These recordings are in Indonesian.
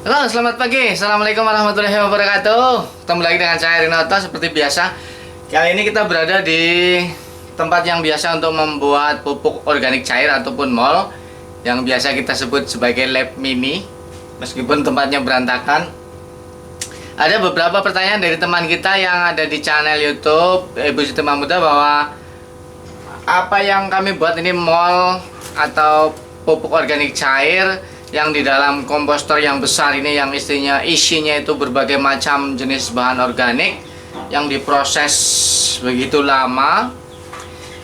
Halo, selamat pagi. Assalamualaikum warahmatullahi wabarakatuh. Ketemu lagi dengan saya Rinoto seperti biasa. Kali ini kita berada di tempat yang biasa untuk membuat pupuk organik cair ataupun mol, yang biasa kita sebut sebagai lab mini. Meskipun tempatnya berantakan, ada beberapa pertanyaan dari teman kita yang ada di channel YouTube Ibu Siti Mahmudah bahwa apa yang kami buat ini mol atau pupuk organik cair yang di dalam komposter yang besar ini, yang isinya itu berbagai macam jenis bahan organik yang diproses begitu lama,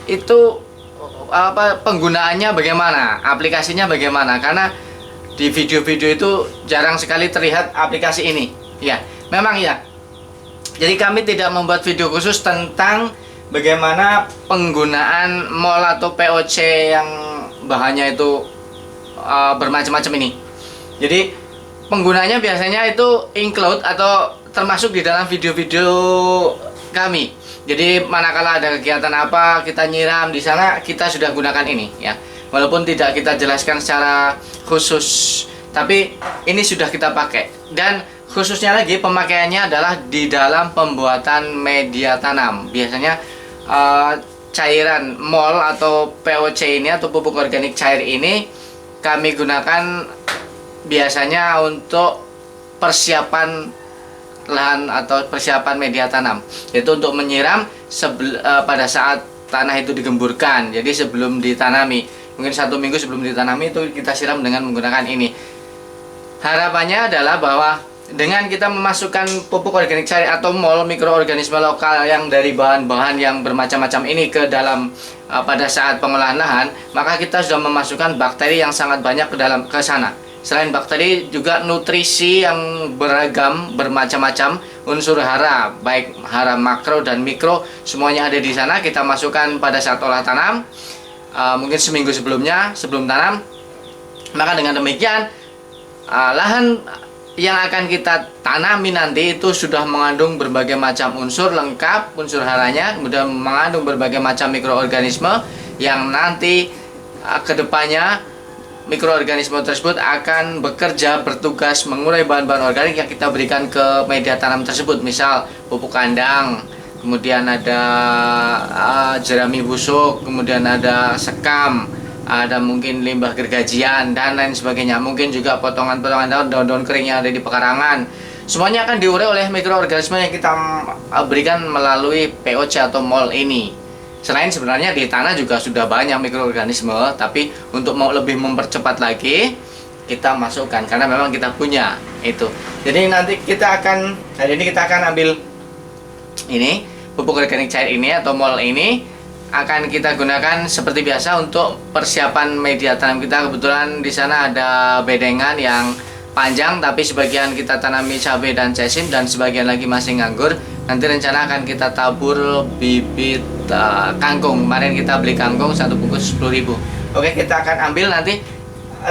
itu penggunaannya bagaimana, aplikasinya bagaimana? Karena di video-video itu jarang sekali terlihat aplikasi ini. Ya, memang ya. Jadi kami tidak membuat video khusus tentang bagaimana penggunaan mol atau POC yang bahannya itu bermacam-macam ini. Jadi penggunanya biasanya itu include atau termasuk di dalam video-video kami. Jadi manakala ada kegiatan apa kita nyiram di sana, kita sudah gunakan ini ya. Walaupun tidak kita jelaskan secara khusus, tapi ini sudah kita pakai. Dan khususnya lagi pemakaiannya adalah di dalam pembuatan media tanam. Biasanya cairan mol atau POC ini atau pupuk organik cair ini kami gunakan biasanya untuk persiapan lahan atau persiapan media tanam, yaitu untuk menyiram pada saat tanah itu digemburkan. Jadi sebelum ditanami, mungkin 1 minggu sebelum ditanami itu kita siram dengan menggunakan ini. Harapannya adalah bahwa dengan kita memasukkan pupuk organik cair atau mol mikroorganisme lokal yang dari bahan-bahan yang bermacam-macam ini ke dalam pada saat pengolahan lahan, maka kita sudah memasukkan bakteri yang sangat banyak ke sana. Selain bakteri, juga nutrisi yang beragam, bermacam-macam, unsur hara, baik hara makro dan mikro, semuanya ada di sana. Kita masukkan pada saat olah tanam, mungkin seminggu sebelumnya, sebelum tanam. Maka dengan demikian, lahan yang akan kita tanami nanti itu sudah mengandung berbagai macam unsur lengkap, unsur haranya, kemudian mengandung berbagai macam mikroorganisme yang nanti kedepannya mikroorganisme tersebut akan bekerja, bertugas mengurai bahan-bahan organik yang kita berikan ke media tanam tersebut. Misal pupuk kandang, kemudian ada jerami busuk, kemudian ada sekam, ada mungkin limbah gergajian dan lain sebagainya. Mungkin juga potongan-potongan daun-daun kering yang ada di pekarangan. Semuanya akan diurai oleh mikroorganisme yang kita berikan melalui POC atau mol ini. Selain sebenarnya di tanah juga sudah banyak mikroorganisme, tapi untuk mau lebih mempercepat lagi, kita masukkan karena memang kita punya itu. Jadi nanti hari ini kita akan ambil ini pupuk organik cair ini atau mol ini, akan kita gunakan seperti biasa untuk persiapan media tanam kita. Kebetulan di sana ada bedengan yang panjang, tapi sebagian kita tanami cabai dan sesim dan sebagian lagi masih nganggur. Nanti rencana akan kita tabur bibit kangkung. Kemarin kita beli kangkung 1 bungkus 10.000. Oke, kita akan ambil nanti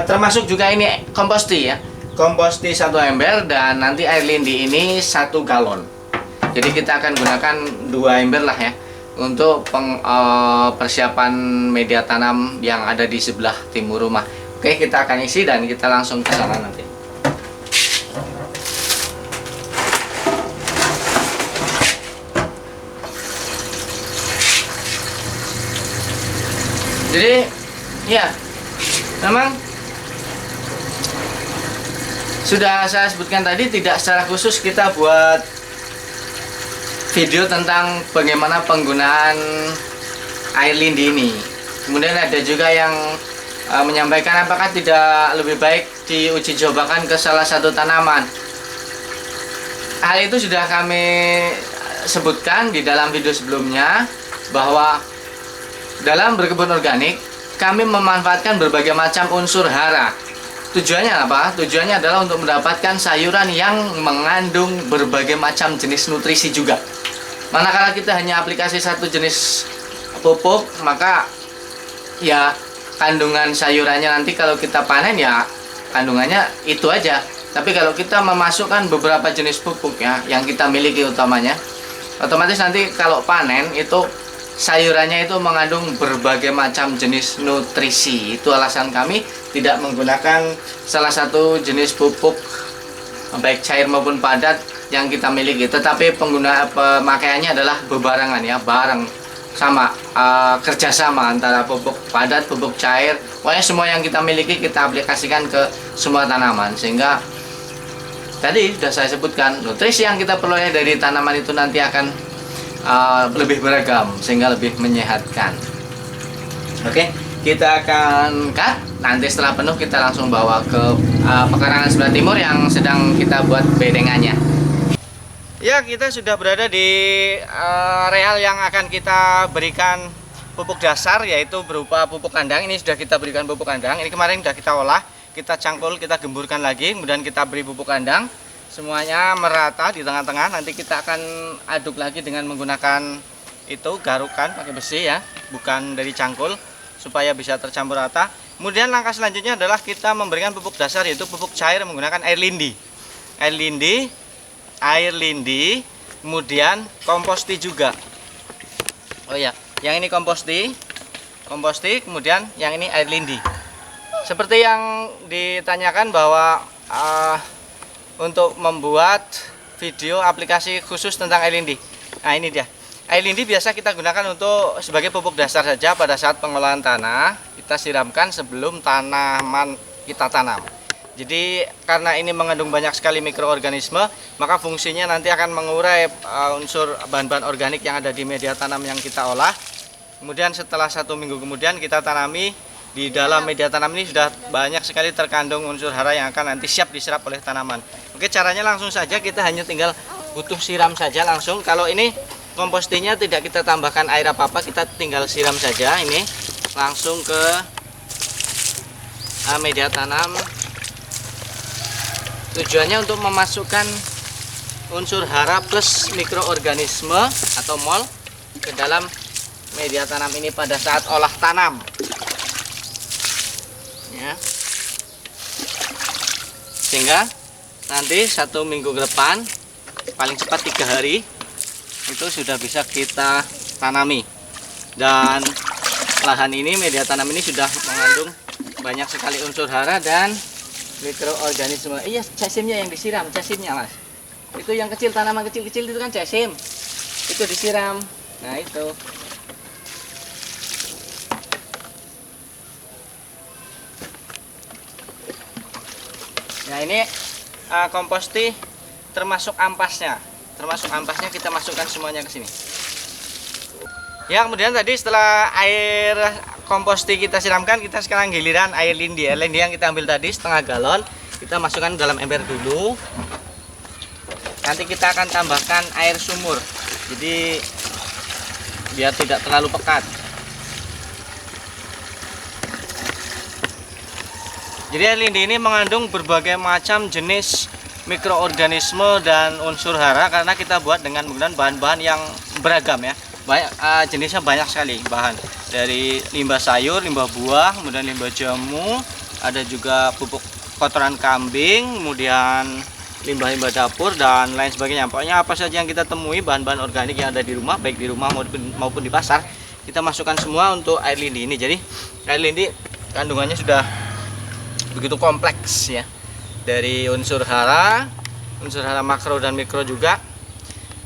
termasuk juga ini komposti ya. Komposti 1 ember dan nanti air lindi ini 1 galon. Jadi kita akan gunakan 2 ember lah ya untuk persiapan media tanam yang ada di sebelah timur rumah. Oke, kita akan isi dan kita langsung ke sana nanti. Jadi ya, memang sudah saya sebutkan tadi, tidak secara khusus kita buat video tentang bagaimana penggunaan air lindi ini. Kemudian ada juga yang menyampaikan apakah tidak lebih baik diuji cobakan ke salah satu tanaman. Hal itu sudah kami sebutkan di dalam video sebelumnya, bahwa dalam berkebun organik kami memanfaatkan berbagai macam unsur hara. Tujuannya apa? Tujuannya adalah untuk mendapatkan sayuran yang mengandung berbagai macam jenis nutrisi juga. Manakala kita hanya aplikasi satu jenis pupuk, maka ya kandungan sayurannya nanti kalau kita panen ya kandungannya itu aja. Tapi kalau kita memasukkan beberapa jenis pupuk ya yang kita miliki utamanya, otomatis nanti kalau panen itu sayurannya itu mengandung berbagai macam jenis nutrisi. Itu alasan kami tidak menggunakan salah satu jenis pupuk baik cair maupun padat yang kita miliki, tetapi pemakaiannya adalah bebarengan ya, bareng sama, kerjasama antara pupuk padat, pupuk cair, pokoknya semua yang kita miliki kita aplikasikan ke semua tanaman, sehingga tadi sudah saya sebutkan nutrisi yang kita peroleh dari tanaman itu nanti akan lebih beragam sehingga lebih menyehatkan. Oke, kita akan cut. Nanti setelah penuh kita langsung bawa ke pekarangan sebelah timur yang sedang kita buat bedengannya. Ya, kita sudah berada di areal yang akan kita berikan pupuk dasar, yaitu berupa pupuk kandang. Ini sudah kita berikan pupuk kandang. Ini kemarin sudah kita olah, kita cangkul, kita gemburkan lagi, kemudian kita beri pupuk kandang. Semuanya merata di tengah-tengah. Nanti kita akan aduk lagi dengan menggunakan itu garukan pakai besi ya, bukan dari cangkul, supaya bisa tercampur rata. Kemudian langkah selanjutnya adalah kita memberikan pupuk dasar, yaitu pupuk cair menggunakan air lindi, kemudian komposti juga. Oh ya, yang ini komposti, kemudian yang ini air lindi. Seperti yang ditanyakan bahwa untuk membuat video aplikasi khusus tentang air lindi. Nah, ini dia. Air lindi biasa kita gunakan untuk sebagai pupuk dasar saja pada saat pengolahan tanah. Kita siramkan sebelum tanaman kita tanam. Jadi karena ini mengandung banyak sekali mikroorganisme, maka fungsinya nanti akan mengurai unsur bahan-bahan organik yang ada di media tanam yang kita olah. Kemudian setelah 1 minggu kemudian kita tanami, di dalam media tanam ini sudah banyak sekali terkandung unsur hara yang akan nanti siap diserap oleh tanaman. Oke, caranya langsung saja, kita hanya tinggal butuh siram saja langsung. Kalau ini kompostinya tidak kita tambahkan air apa-apa, kita tinggal siram saja ini langsung ke media tanam. Tujuannya untuk memasukkan unsur hara plus mikroorganisme atau mol ke dalam media tanam ini pada saat olah tanam ya, sehingga nanti 1 minggu ke depan, paling cepat 3 hari, itu sudah bisa kita tanami. Dan lahan ini, media tanam ini sudah mengandung banyak sekali unsur hara dan mikroorganisme. Iya, casimnya yang disiram, casimnya mas. Itu yang kecil, tanaman kecil-kecil itu kan casim. Itu disiram. Nah itu. Nah ini komposti termasuk ampasnya. Termasuk ampasnya kita masukkan semuanya ke sini. Ya, kemudian tadi setelah air komposti kita siramkan, kita sekarang giliran air lindi. Air lindi yang kita ambil tadi setengah galon, kita masukkan dalam ember dulu. Nanti kita akan tambahkan air sumur, jadi biar tidak terlalu pekat. Jadi air lindi ini mengandung berbagai macam jenis mikroorganisme dan unsur hara, karena kita buat dengan menggunakan bahan-bahan yang beragam ya. Banyak jenisnya, banyak sekali bahan, dari limbah sayur, limbah buah, kemudian limbah jamu, ada juga pupuk kotoran kambing, kemudian limbah-limbah dapur dan lain sebagainya. Pokoknya apa saja yang kita temui bahan-bahan organik yang ada di rumah, baik di rumah maupun di pasar, kita masukkan semua untuk air lindi ini. Jadi air lindi kandungannya sudah begitu kompleks ya, dari unsur hara makro dan mikro juga,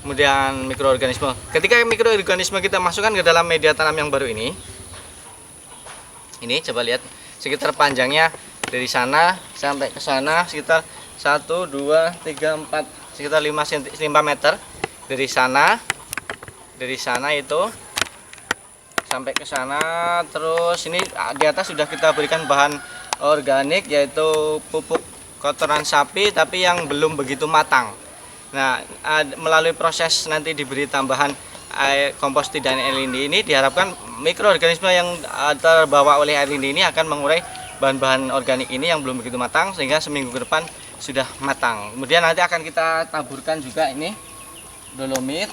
kemudian mikroorganisme. Ketika mikroorganisme kita masukkan ke dalam media tanam yang baru ini coba lihat sekitar panjangnya dari sana sampai ke sana sekitar 1, 2, 3, 4, sekitar 5 meter dari sana itu sampai ke sana. Terus ini di atas sudah kita berikan bahan organik, yaitu pupuk kotoran sapi tapi yang belum begitu matang. Nah, melalui proses nanti diberi tambahan air komposti dan air lindi ini, diharapkan mikroorganisme yang terbawa oleh air lindi ini akan mengurai bahan-bahan organik ini yang belum begitu matang, sehingga seminggu ke depan sudah matang. Kemudian nanti akan kita taburkan juga ini dolomit,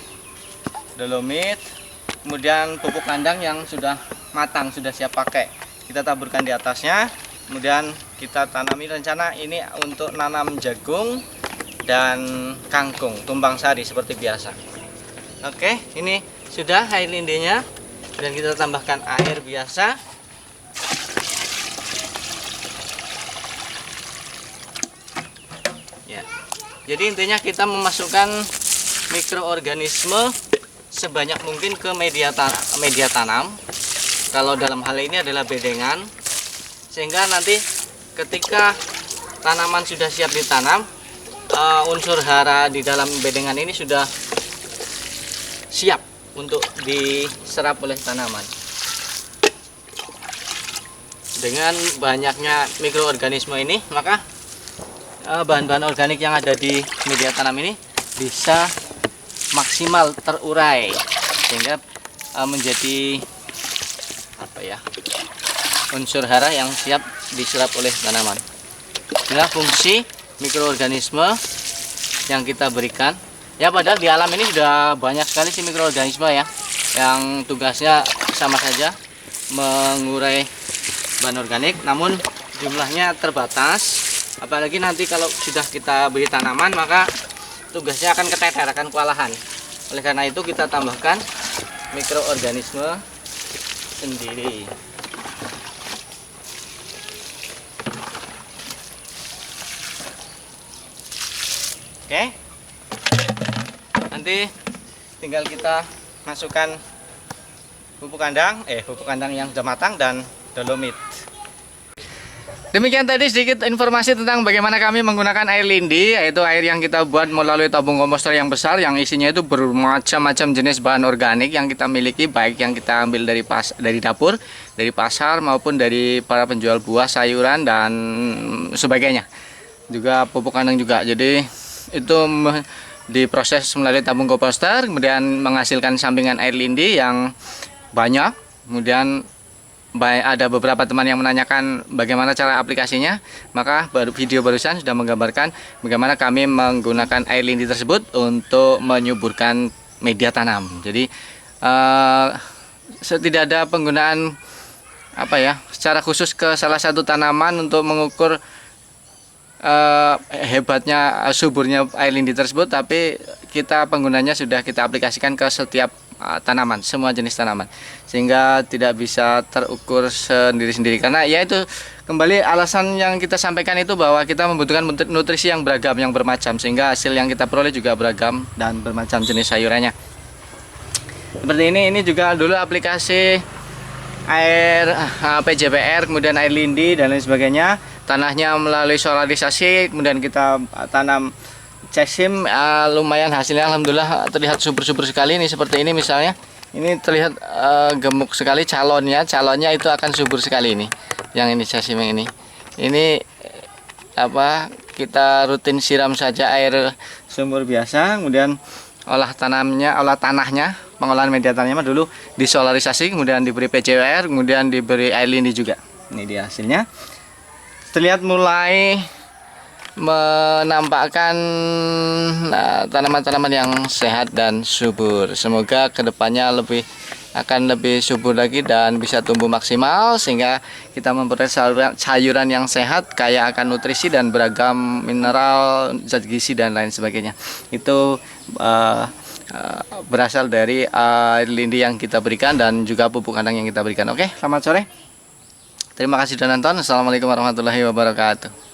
kemudian pupuk kandang yang sudah matang, sudah siap pakai. Kita taburkan di atasnya, kemudian kita tanami. Rencana ini untuk nanam jagung dan kangkung, tumpang sari seperti biasa. Oke, ini sudah air lindinya, dan kita tambahkan air biasa. Ya, Jadi intinya kita memasukkan mikroorganisme sebanyak mungkin ke media tanam. Kalau dalam hal ini adalah bedengan, sehingga nanti ketika tanaman sudah siap ditanam, unsur hara di dalam bedengan ini sudah siap untuk diserap oleh tanaman. Dengan banyaknya mikroorganisme ini, maka bahan-bahan organik yang ada di media tanam ini bisa maksimal terurai, sehingga menjadi unsur hara yang siap diserap oleh tanaman. Inilah fungsi mikroorganisme yang kita berikan. Ya, padahal di alam ini sudah banyak sekali sih mikroorganisme ya, yang tugasnya sama saja mengurai bahan organik, namun jumlahnya terbatas. Apalagi nanti kalau sudah kita beri tanaman, maka tugasnya akan keteter, akan kewalahan. Oleh karena itu kita tambahkan mikroorganisme sendiri. Oke, nanti tinggal kita masukkan pupuk kandang yang sudah matang dan dolomit. Demikian tadi sedikit informasi tentang bagaimana kami menggunakan air lindi, yaitu air yang kita buat melalui tabung komposter yang besar, yang isinya itu bermacam-macam jenis bahan organik yang kita miliki, baik yang kita ambil dari dapur, dari pasar, maupun dari para penjual buah, sayuran, dan sebagainya. Juga pupuk kandang juga. Jadi itu diproses melalui tabung komposter, kemudian menghasilkan sampingan air lindi yang banyak. Kemudian ada beberapa teman yang menanyakan bagaimana cara aplikasinya, maka video barusan sudah menggambarkan bagaimana kami menggunakan air lindi tersebut untuk menyuburkan media tanam. Jadi tidak ada penggunaan secara khusus ke salah satu tanaman untuk mengukur hebatnya suburnya air lindi tersebut, tapi penggunanya sudah kita aplikasikan ke setiap tanaman, semua jenis tanaman, sehingga tidak bisa terukur sendiri-sendiri. Karena ya itu kembali alasan yang kita sampaikan itu, bahwa kita membutuhkan nutrisi yang beragam, yang bermacam, sehingga hasil yang kita peroleh juga beragam dan bermacam jenis sayurannya. Seperti ini juga dulu aplikasi air PJBR, kemudian air lindi dan lain sebagainya. Tanahnya melalui solarisasi, kemudian kita tanam cesim, lumayan hasilnya alhamdulillah terlihat subur-subur sekali. Ini seperti ini misalnya, ini terlihat gemuk sekali calonnya itu akan subur sekali. Ini yang ini cesim yang ini kita rutin siram saja air sumur biasa, kemudian olah tanahnya, pengolahan media tanamnya dulu disolarisasi, kemudian diberi PJWR, kemudian diberi air lindi juga. Ini dia hasilnya, terlihat mulai menampakkan tanaman-tanaman yang sehat dan subur. Semoga kedepannya akan lebih subur lagi dan bisa tumbuh maksimal, sehingga kita memperoleh sayuran yang sehat, kaya akan nutrisi dan beragam mineral, zat gizi dan lain sebagainya. Itu berasal dari air lindi yang kita berikan dan juga pupuk kandang yang kita berikan. Oke, selamat sore. Terima kasih sudah nonton. Assalamualaikum warahmatullahi wabarakatuh.